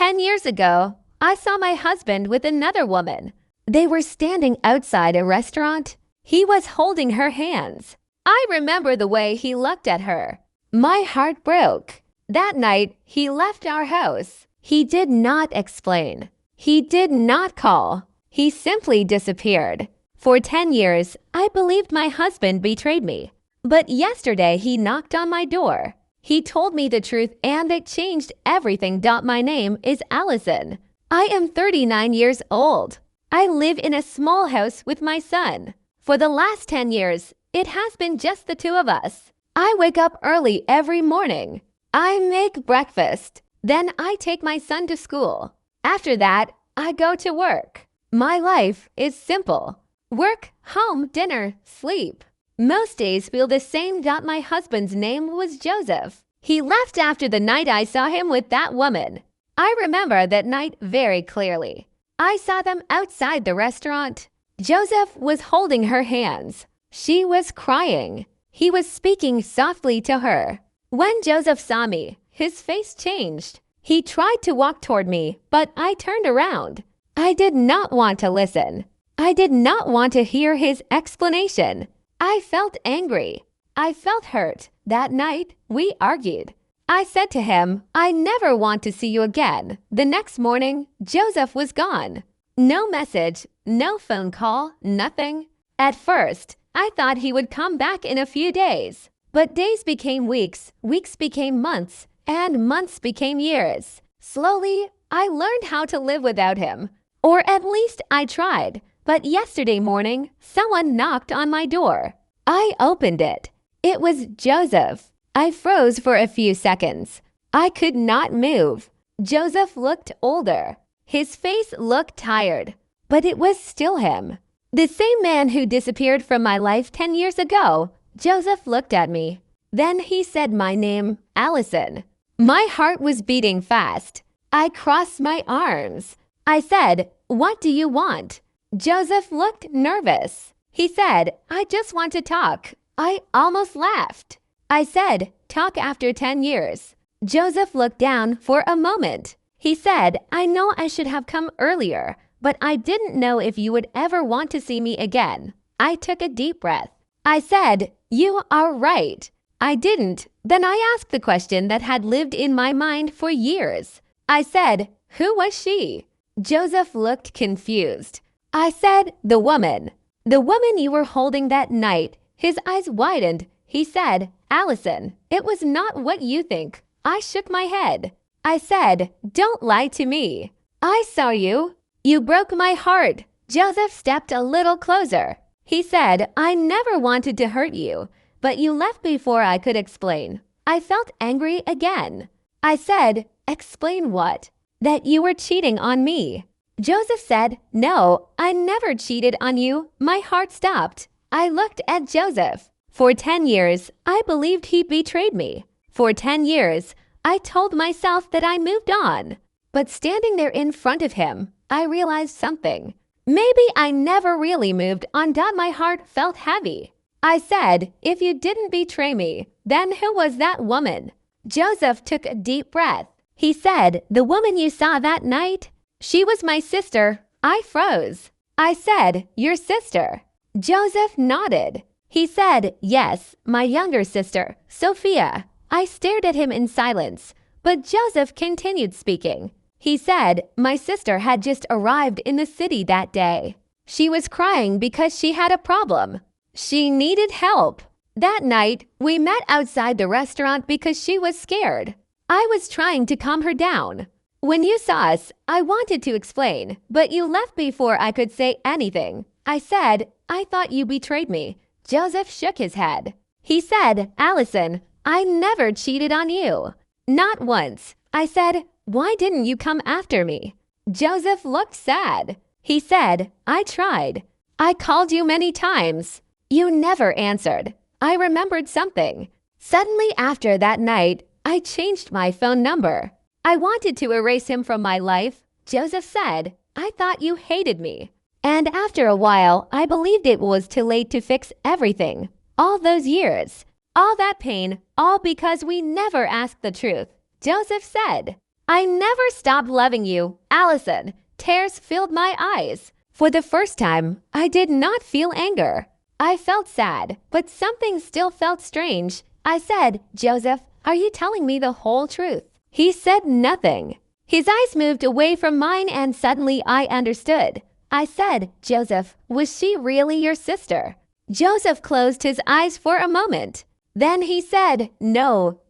10 years ago, I saw my husband with another woman. They were standing outside a restaurant. He was holding her hands. I remember the way he looked at her. My heart broke. That night, he left our house. He did not explain. He did not call. He simply disappeared. For 10 years, I believed my husband betrayed me. But yesterday, he knocked on my door. He told me the truth and it changed everything. My name is Allison. I am 39 years old. I live in a small house with my son. For the last 10 years, it has been just the two of us. I wake up early every morning. I make breakfast. Then I take my son to school. After that, I go to work. My life is simple. Work, home, dinner, sleep. Most days feel the same. My husband's name was Joseph. He left after the night I saw him with that woman. I remember that night very clearly. I saw them outside the restaurant. Joseph was holding her hands. She was crying. He was speaking softly to her. When Joseph saw me, his face changed. He tried to walk toward me, but I turned around. I did not want to listen. I did not want to hear his explanation. I felt angry. I felt hurt. That night, we argued. I said to him, I never want to see you again. The next morning, Joseph was gone. No message, no phone call, nothing. At first, I thought he would come back in a few days. But days became weeks, weeks became months, and months became years. Slowly, I learned how to live without him. Or at least I tried. But yesterday morning, someone knocked on my door. I opened it. It was Joseph. I froze for a few seconds. I could not move. Joseph looked older. His face looked tired, but it was still him. The same man who disappeared from my life 10 years ago. Joseph looked at me. Then he said my name, Allison. My heart was beating fast. I crossed my arms. I said, "What do you want?" Joseph looked nervous. He said, "I just want to talk." I almost laughed. I said, "Talk after 10 years." Joseph looked down for a moment. He said, "I know I should have come earlier, but I didn't know if you would ever want to see me again." I took a deep breath. I said, "You are right. I didn't." Then I asked the question that had lived in my mind for years. I said, "Who was she?" Joseph looked confused. I said, "The woman. The woman you were holding that night." His eyes widened. He said, "Allison, it was not what you think." I shook my head. I said, "Don't lie to me. I saw you. You broke my heart." Joseph stepped a little closer. He said, "I never wanted to hurt you, but you left before I could explain." I felt angry again. I said, "Explain what?" "That you were cheating on me." Joseph said, "No, I never cheated on you." My heart stopped. I looked at Joseph. For 10 years, I believed he betrayed me. For 10 years, I told myself that I moved on. But standing there in front of him, I realized something. Maybe I never really moved on. My heart felt heavy. I said, "If you didn't betray me, then who was that woman?" Joseph took a deep breath. He said, "The woman you saw that night? She was my sister." I froze. I said, "Your sister?" Joseph nodded. He said, "Yes, my younger sister, Sophia." I stared at him in silence, but Joseph continued speaking. He said, "My sister had just arrived in the city that day. She was crying because she had a problem. She needed help. That night, we met outside the restaurant because she was scared. I was trying to calm her down. When you saw us, I wanted to explain, but you left before I could say anything." I said, "I thought you betrayed me." Joseph shook his head. He said, "Allison, I never cheated on you. Not once." I said, "Why didn't you come after me?" Joseph looked sad. He said, "I tried. I called you many times. You never answered." I remembered something. Suddenly after that night, I changed my phone number. I wanted to erase him from my life. Joseph said, "I thought you hated me." And after a while, I believed it was too late to fix everything. All those years, all that pain, all because we never asked the truth. Joseph said, I never stopped loving you, Allison. Tears filled my eyes. For the first time, I did not feel anger. I felt sad, but something still felt strange. I said, Joseph, are you telling me the whole truth? He said nothing. His eyes moved away from mine and suddenly I understood. I said, Joseph, was she really your sister? Joseph closed his eyes for a moment. Then he said, no,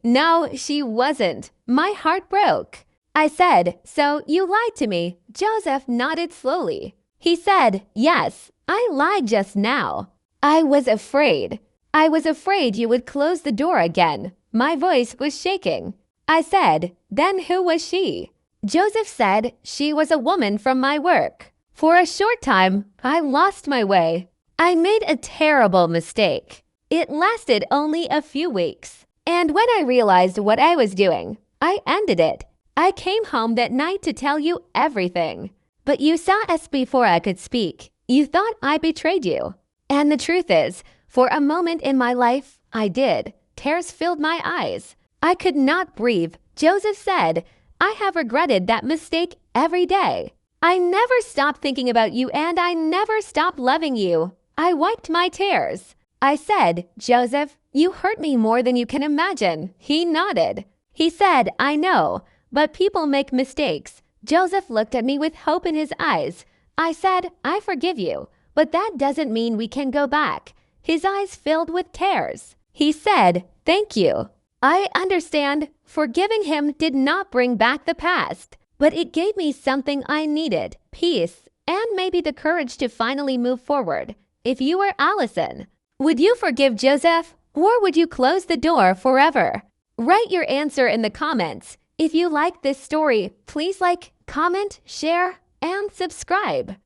she wasn't. My heart broke. I said, so you lied to me. Joseph nodded slowly. He said, yes, I lied just now. I was afraid. I was afraid you would close the door again. My voice was shaking. I said, then who was she? Joseph said she was a woman from my work. For a short time, I lost my way. I made a terrible mistake. It lasted only a few weeks. And when I realized what I was doing, I ended it. I came home that night to tell you everything. But you saw us before I could speak. You thought I betrayed you. And the truth is, for a moment in my life, I did. Tears filled my eyes. I could not breathe. Joseph said, I have regretted that mistake every day. I never stopped thinking about you and I never stopped loving you. I wiped my tears. I said, Joseph, you hurt me more than you can imagine. He nodded. He said, I know, but people make mistakes. Joseph looked at me with hope in his eyes. I said, I forgive you, but that doesn't mean we can go back. His eyes filled with tears. He said, thank you. I understand. Forgiving him did not bring back the past, but it gave me something I needed, peace, and maybe the courage to finally move forward. If you were Allison, would you forgive Joseph, or would you close the door forever? Write your answer in the comments. If you like this story, please like, comment, share, and subscribe.